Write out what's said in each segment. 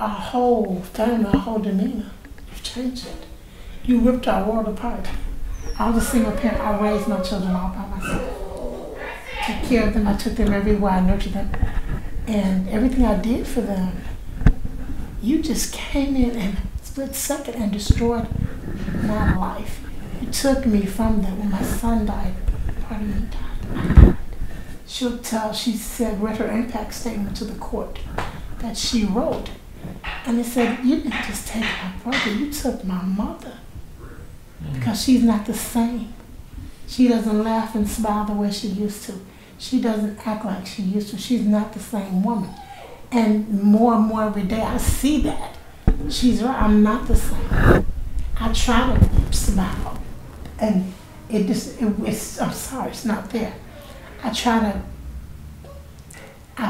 our whole family, our whole demeanor. You've changed it. You ripped our world apart. I was a single parent. I raised my children all by myself. Took care of them. I took them everywhere. I nurtured them. And everything I did for them, you just came in and split second and destroyed my life. You took me from them. When my son died, part of me died. She said, read her impact statement to the court that she wrote. And it said, you didn't just take my brother, you took my mother. Because she's not the same. She doesn't laugh and smile the way she used to. She doesn't act like she used to. She's not the same woman. And more every day, I see that. She's right, I'm not the same. I try to smile. And I'm sorry, it's not there. I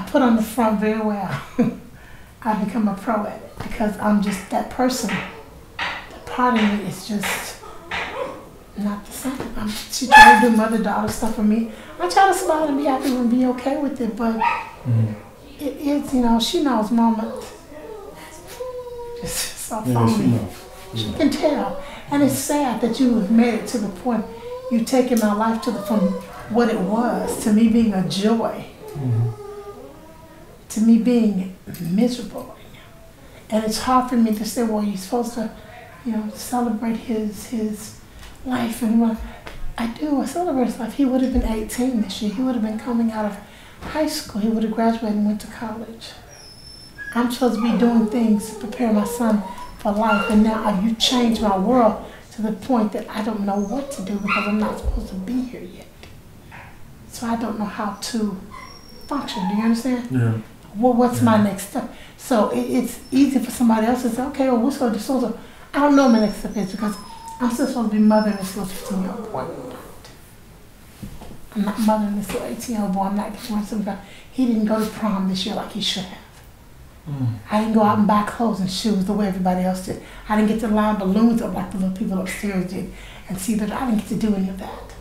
put on the front very well. I become a pro at it because I'm just that person. That part of me is just not the same. She tried to do mother-daughter stuff for me. I try to smile and be happy and be okay with it, but it is, she knows Mama. It's so funny. She can tell. And it's sad that you have made it to the point you've taken my life from what it was to me being a joy. To me being miserable right now. And it's hard for me to say, well, you're supposed to, celebrate his life. And what I do, I celebrate his life. He would have been 18 this year. He would have been coming out of high school. He would have graduated and went to college. I'm supposed to be doing things to prepare my son for life. And now you changed my world to the point that I don't know what to do because I'm not supposed to be here yet. So I don't know how to function. Do you understand? Yeah. Well, what's my next step? So it's easy for somebody else to say, okay, well, we're supposed to do so. I don't know what my next step is because I'm still supposed to be mothering this little 15-year-old boy. I'm not mothering this little 18-year-old boy. I'm not getting something. He didn't go to prom this year like he should have. I didn't go out and buy clothes and shoes the way everybody else did. I didn't get to line balloons up like the little people upstairs did and see that I didn't get to do any of that.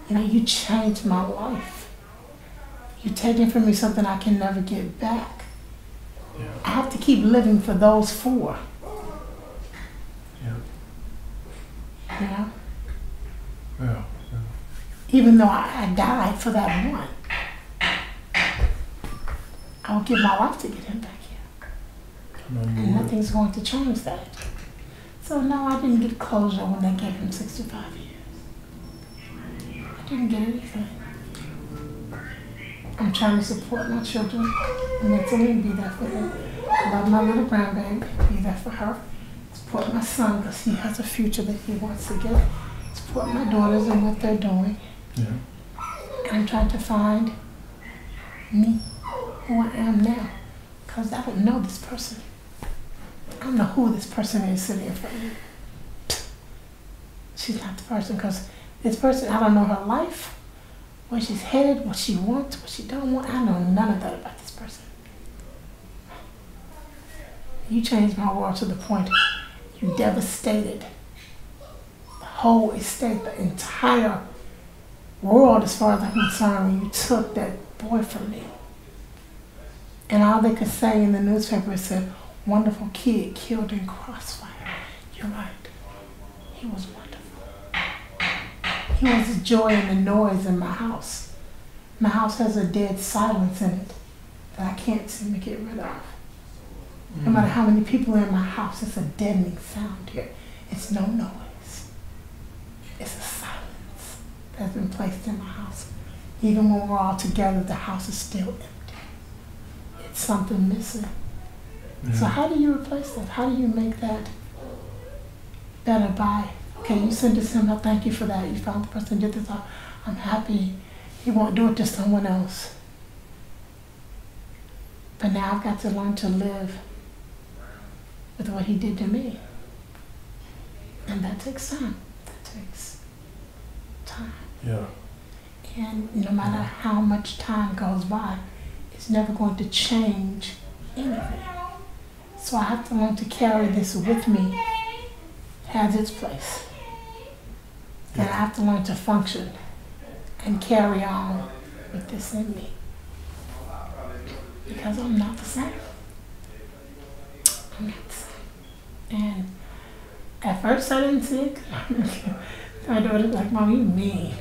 You changed my life. You're taking from me something I can never get back. Yeah. I have to keep living for those four. Yeah. Yeah. Even though I died for that one, I'll give my life to get him back here. And nothing's going to change that. So no, I didn't get closure when they gave him 65 years. I didn't get anything. I'm trying to support my children mentally and be there for them. Love my little grandbaby, be there for her. Support my son because he has a future that he wants to get. Support my daughters and what they're doing. Yeah. And I'm trying to find me, who I am now, because I don't know this person. I don't know who this person is sitting in front of me. She's not the person because this person, I don't know her life, where she's headed, what she wants, what she don't want. I know none of that about this person. You changed my world to the point you devastated the whole estate, the entire world as far as I'm concerned when you took that boy from me. And all they could say in the newspaper said, wonderful kid killed in crossfire. You're right. He was wonderful. He was the joy and the noise in my house. My house has a dead silence in it that I can't seem to get rid of. No matter how many people are in my house, it's a deadening sound here. It's no noise. It's a silence that's been placed in my house. Even when we're all together, the house is still empty. It's something missing. Yeah. So how do you replace that? How do you make that better by, okay, you sent this to him, thank you for that. You found the person who did this. I'm happy. He won't do it to someone else. But now I've got to learn to live with what he did to me. And that takes time. That takes time. Yeah. And no matter how much time goes by, it's never going to change anything. So I have to learn to carry this with me. It has its place. And I have to learn to function and carry on with this in me. Because I'm not the same. I'm not the same. And at first I didn't see it. My daughter was like, Mom, you mean.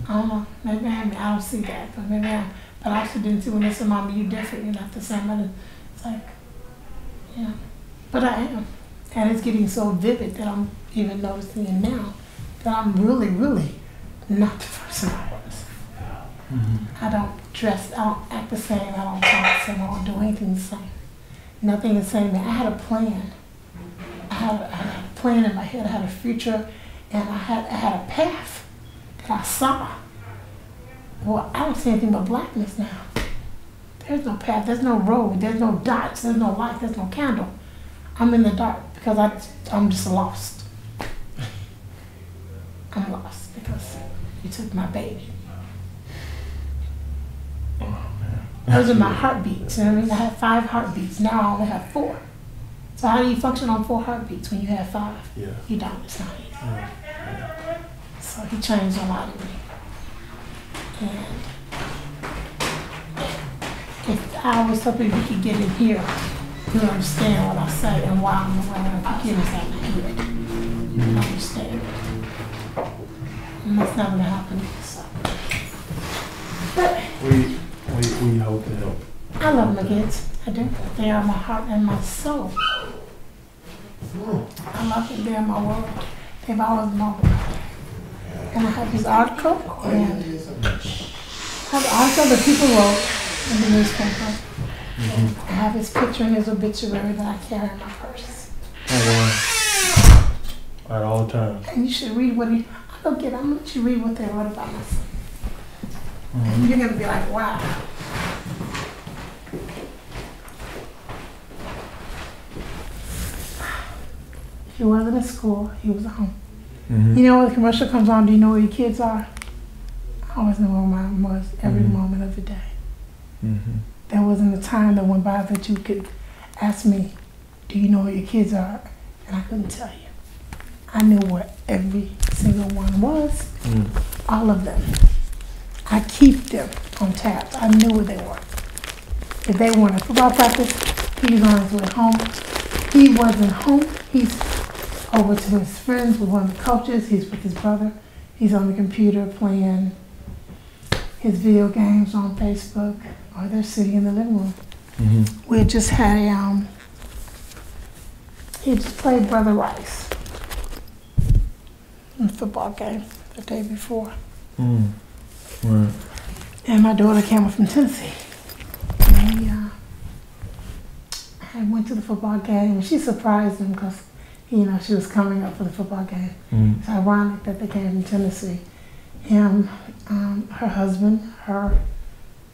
I don't know. Maybe I don't see that, but maybe but I also didn't see when they said, Mommy, you different. You're not the same. It's like, yeah. But I am. And it's getting so vivid that I'm even noticing it now that I'm really, really not the person I was. Mm-hmm. I don't dress, I don't act the same, I don't talk the same, I don't do anything the same. Nothing the same. I had a plan. I had a plan in my head, I had a future, and I had a path that I saw. Well, I don't see anything but blackness now. There's no path, there's no road, there's no dots, there's no light, there's no candle. I'm in the dark because I'm just lost. I'm lost because you took my baby. Oh, man. Those are my heartbeats. You know what I mean? I had 5 heartbeats. Now I only have 4. So how do you function on 4 heartbeats when you have 5? Yeah. You don't. It's not easy. Yeah. So he changed a lot of me. And if I always tell people, if you could get in here, you understand what I say and why I'm the way I get inside my head. You understand. And that's not going to happen. So. But We hope to help. I love my kids. I do. They are my heart and my soul. I love them. They're my world. They've always been my world. And I have this article, and I have an article that people wrote in the newspaper. I have his picture and his obituary that I carry in my purse. Oh, wow. All the time. And you should read what I'm gonna let you read what they wrote about my son. And you're gonna be like, wow. He wasn't at school, he was at home. You know when the commercial comes on, do you know where your kids are? I always know where mine was every moment of the day. There wasn't a time that went by that you could ask me, do you know where your kids are? And I couldn't tell you. I knew where every single one was, all of them. I keep them on tabs. I knew where they were. If they weren't at football practice, he was on his way home. He wasn't home. He's over to his friends with one of the coaches. He's with his brother. He's on the computer playing his video games on Facebook, or they're sitting in the living room. We had just had he had just played Brother Rice in the football game the day before. Right. And my daughter came up from Tennessee. And I went to the football game, and she surprised him because, she was coming up for the football game. It's ironic that they came from Tennessee. Him, her husband, her,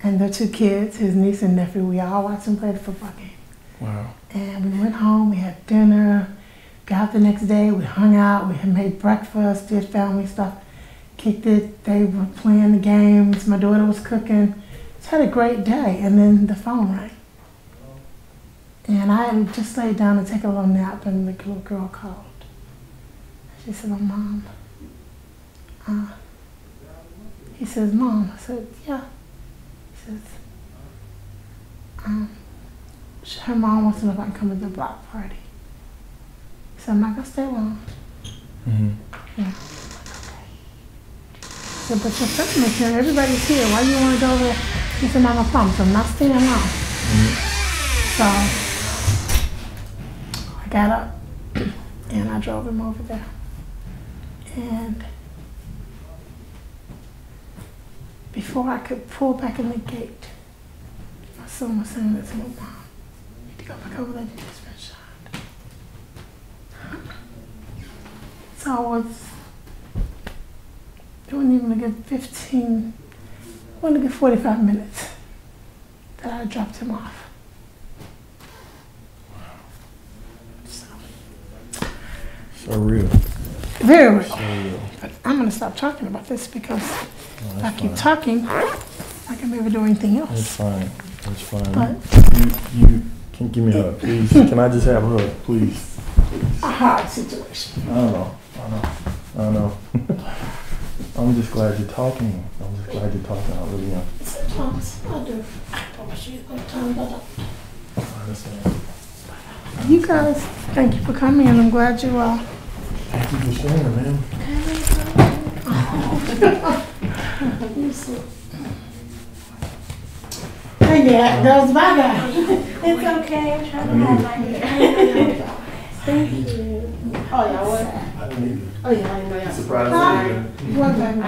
and their 2 kids, his niece and nephew, we all watched them play the football game. Wow. And we went home, we had dinner, got up the next day, we hung out, we had made breakfast, did family stuff, kicked it, they were playing the games, my daughter was cooking. Just had a great day, and then the phone rang. And I had just laid down to take a little nap, and the little girl called. She said, "Oh, Mom." He says, "Mom." I said, "Yeah." He says, her mom wants to know if I can come to the block party. He said, "I'm not going to stay long." Yeah. I said, "But your family is here. Everybody's here. Why do you want to go there?" He said, "Mama, promise, I'm not staying long." So I got up and I drove him over there. And before I could pull back in the gate, my son was saying this to my mom. "You need to go back over there, you just been shot." So it wasn't even a good 45 minutes that I dropped him off. So real. Very real. So real. But I'm going to stop talking about this because if I keep fine. talking, I can never do anything else. It's fine. It's fine. But you can give me a hug, please. Can I just have a hug, please? a hard situation. I know. I'm just glad you're talking. I really am. Sometimes I do. I promise you, sometimes I don't. I understand. You guys, thank you for coming, and I'm glad you are. Thank you for sharing, man. Hey, yeah, that was my guy. It's okay. I'm trying to have my hair. Thank you. Oh, y'all what? I didn't either. Oh, yeah, I didn't know y'all. Surprise. I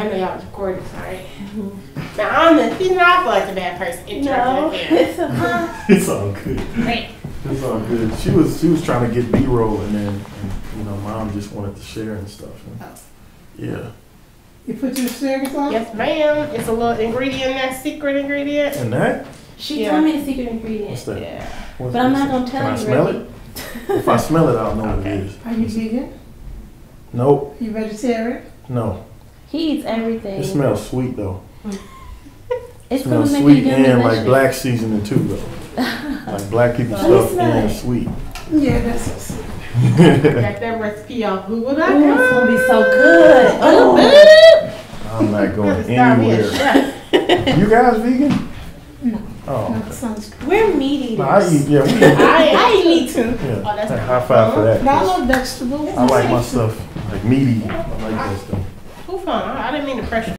know y'all was recording, sorry. Now, she's not like a bad person. No, it's okay. It's all good. Great. It's all good. She was trying to get B-roll, and then Mom just wanted to share and stuff. Yeah. You put your cereals on? Yes, ma'am. It's a little ingredient, that secret ingredient. And that? She told me the secret ingredient. What's that? Yeah. What's But I'm this? not gonna tell Can I you. smell Really. it? If I smell it, I'll know what it is. Are you vegan? Nope. You vegetarian? No. He eats everything. It smells sweet though. It's It smells gonna sweet make and like black seasoning too though. Like black people stuff smell and it. sweet. Yeah, that's so sweet. Got that recipe off Google. It's gonna be so good. Oh, I'm not going start me a anywhere. chef. You guys vegan? No. Oh. No, sounds good. We're meat eaters. No, I eat. Yeah, we eat. I eat meat too. Yeah. Oh, that's High five for that. No, I love vegetables. I like my stuff like meaty. I like that stuff. Who fun? I didn't mean to pressure.